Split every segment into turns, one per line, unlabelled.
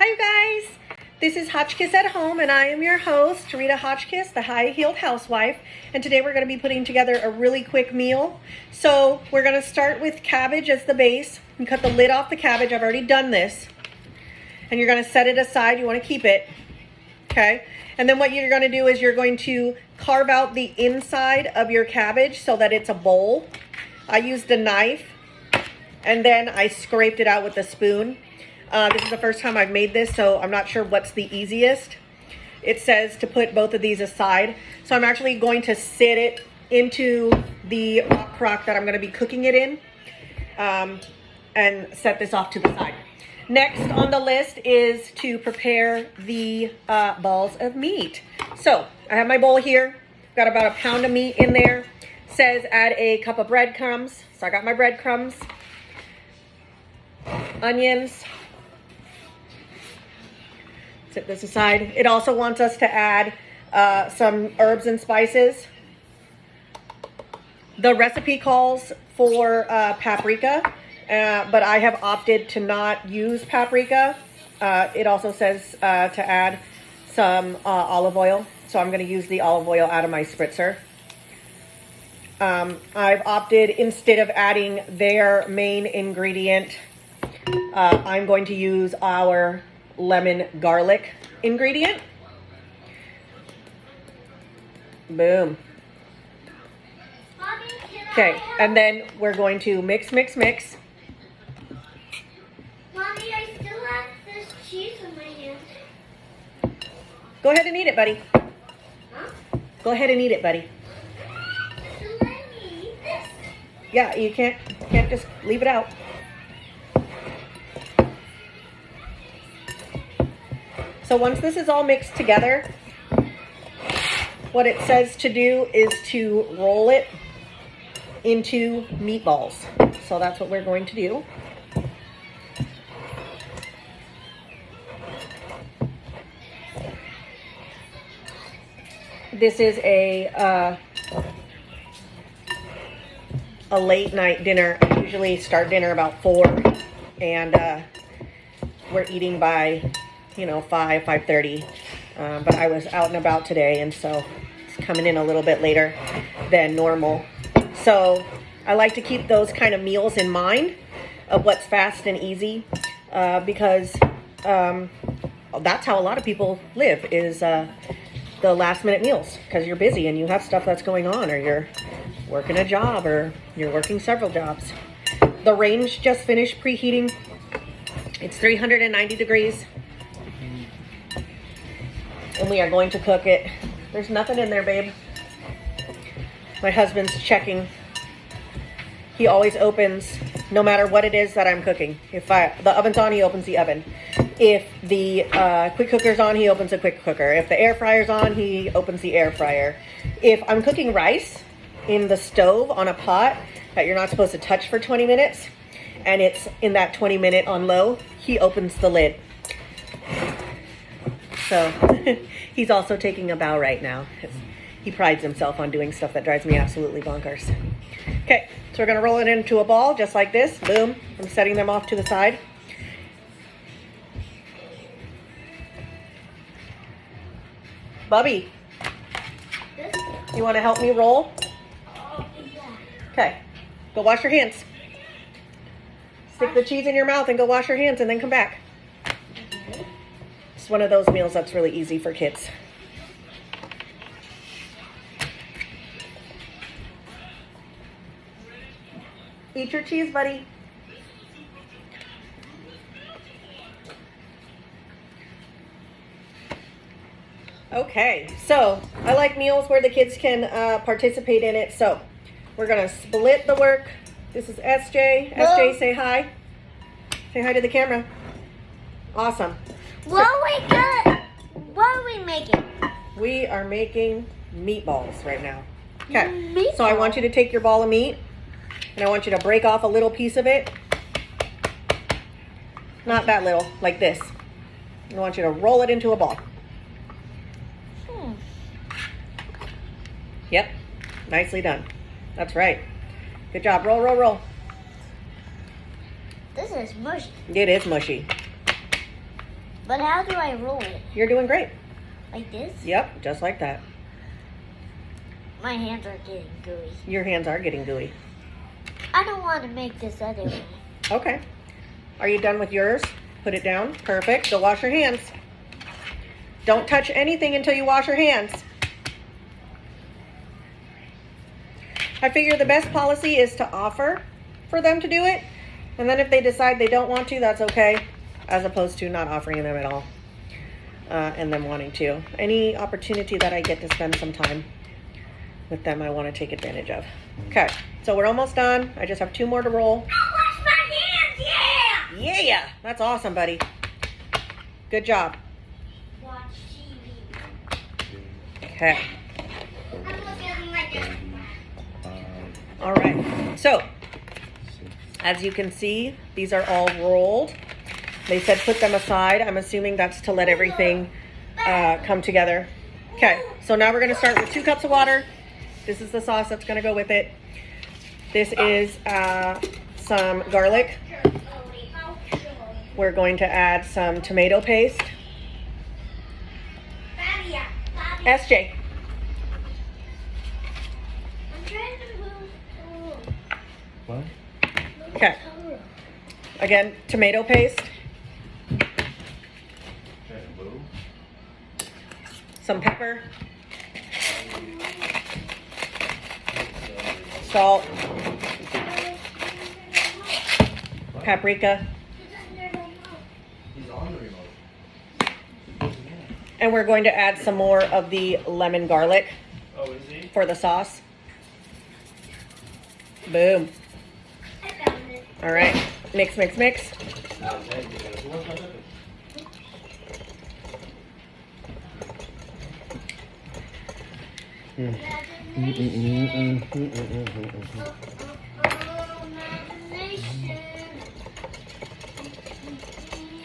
Hi you guys, this is Hotchkiss at Home and I am your host, Rita Hotchkiss, the high-heeled housewife, and today we're going to be putting together a really quick meal. So we're going to start with cabbage as the base. You cut the lid off the cabbage. I've already done this. And you're going to set it aside. You want to keep it. Okay. And then what you're going to do is you're going to carve out the inside of your cabbage so that it's a bowl. I used a knife and then I scraped it out with a spoon. This is the first time I've made this, so I'm not sure what's the easiest. It says to put both of these aside. So I'm actually going to sit it into the crock that I'm going to be cooking it in and set this off to the side. Next on the list is to prepare the balls of meat. So I have my bowl here. Got about a pound of meat in there. It says add a cup of breadcrumbs. So I got my breadcrumbs, onions. Set this aside. It also wants us to add some herbs and spices. The recipe calls for paprika, but I have opted to not use paprika. It also says to add some olive oil, so I'm going to use the olive oil out of my spritzer. I've opted, instead of adding their main ingredient, I'm going to use our lemon garlic ingredient. Boom. Okay, and then we're going to mix.
Mommy, I still have this cheese in my hand.
Go ahead and eat it, buddy.
Huh?
Go ahead and eat it, buddy.
So let me eat this.
Yeah, you can't just leave it out. So once this is all mixed together, what it says to do is to roll it into meatballs. So that's what we're going to do. This is a late night dinner. I usually start dinner about 4, and we're eating by 5:30, but I was out and about today, and so it's coming in a little bit later than normal. So I like to keep those kind of meals in mind of what's fast and easy, because that's how a lot of people live, is the last minute meals, because you're busy and you have stuff that's going on, or you're working a job, or you're working several jobs. The range just finished preheating. It's 390 degrees. And we are going to cook it. There's nothing in there, babe. My husband's checking. He always opens, no matter what it is that I'm cooking. If the oven's on, he opens the oven. If the quick cooker's on, he opens the quick cooker. If the air fryer's on, he opens the air fryer. If I'm cooking rice in the stove on a pot that you're not supposed to touch for 20 minutes, and it's in that 20-minute on low, he opens the lid. So he's also taking a bow right now. He prides himself on doing stuff that drives me absolutely bonkers. Okay, so we're going to roll it into a ball just like this. Boom. I'm setting them off to the side. Bubby, you want to help me roll? Okay, go wash your hands. Stick the cheese in your mouth and go wash your hands and then come back. It's one of those meals that's really easy for kids. Eat your cheese, buddy. Okay, so I like meals where the kids can participate in it. So we're going to split the work. This is SJ.
Hello.
SJ, say hi. Say hi to the camera. Awesome.
What are we making?
We are making meatballs right now. Okay,
Meatball.
so I want you to take your ball of meat and I want you to break off a little piece of it. Not that little, like this. I want you to roll it into a ball. Yep, nicely done. That's right. Good job. Roll, roll, roll.
This is mushy.
It is mushy.
But how do I roll it?
You're doing great.
Like this?
Yep, just like that.
My hands are getting gooey.
Your hands are getting gooey.
I don't want to make this other way.
Okay. Are you done with yours? Put it down. Perfect. Go wash your hands. Don't touch anything until you wash your hands. I figure the best policy is to offer for them to do it. And then if they decide they don't want to, that's okay. As opposed to not offering them at all. And them wanting to. Any opportunity that I get to spend some time with them, I want to take advantage of. Okay, so we're almost done. I just have 2 more to roll.
I wash my hands, yeah!
Yeah, that's awesome, buddy. Good job.
Watch TV.
Okay.
I'm looking like this.
All right. So, as you can see, these are all rolled. They said put them aside. I'm assuming that's to let everything come together. Okay, so now we're going to start with 2 cups of water. This is the sauce that's going to go with it. This is some garlic. We're going to add some tomato paste. SJ.
I'm trying to move.
What?
Okay. Again, tomato paste. Some pepper. Salt. Paprika.
He's on the remote.
And we're going to add some more of the lemon garlic
Oh, is he?
for the sauce. Boom.
I found it.
All right. Mix, mix, mix.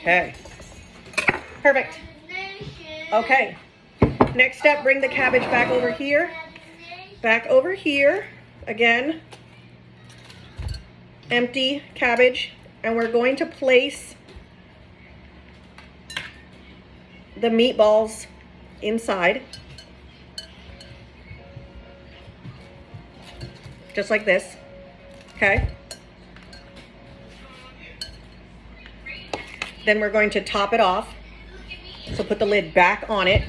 Okay. Perfect. Okay. Next step, bring the cabbage back over here. Back over here. Again. Empty cabbage. And we're going to place the meatballs inside. Just like this. Okay. Then we're going to top it off. So put the lid back on it.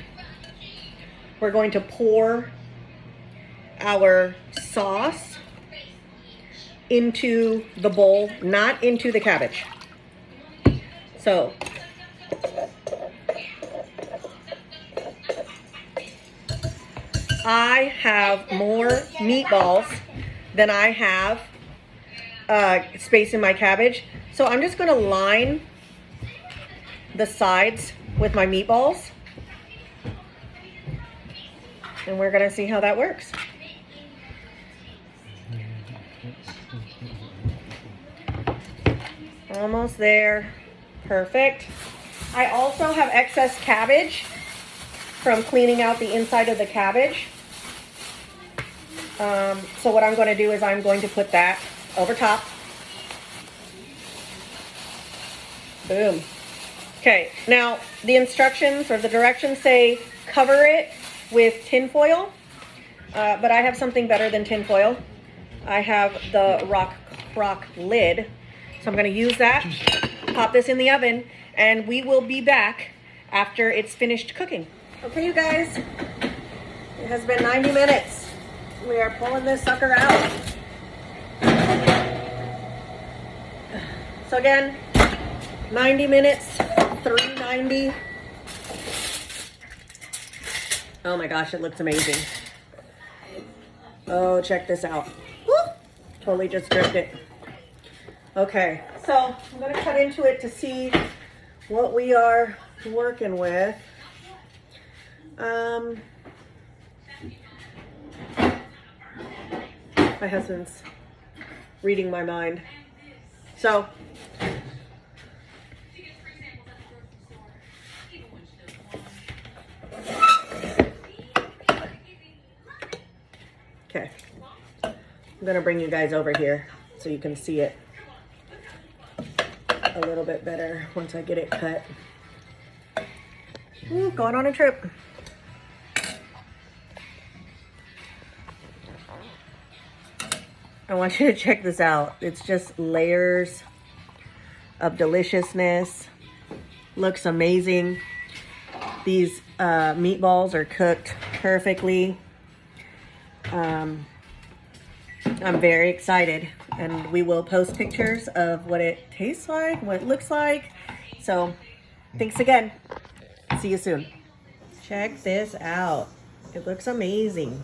We're going to pour our sauce into the bowl, not into the cabbage. So I have more meatballs than I have space in my cabbage. So I'm just going to line the sides with my meatballs. And we're going to see how that works. Almost there. Perfect. I also have excess cabbage from cleaning out the inside of the cabbage. So what I'm going to do is I'm going to put that over top. Boom. Okay, now the instructions or the directions say cover it with tin foil, but I have something better than tin foil. I have the Crock lid, so I'm going to use that, pop this in the oven, and we will be back after it's finished cooking. Okay, you guys, it has been 90 minutes. We are pulling this sucker out. So again, 90 minutes, 390. Oh my gosh, it looks amazing. Oh, check this out. Woo! Totally just dripped it. Okay, so I'm gonna cut into it to see what we are working with. My husband's reading my mind. So, okay, I'm gonna bring you guys over here so you can see it a little bit better once I get it cut. Ooh, going on a trip. I want you to check this out. It's just layers of deliciousness. Looks amazing. These meatballs are cooked perfectly. I'm very excited, and we will post pictures of what it tastes like, what it looks like. So thanks again. See you soon. Check this out. It looks amazing.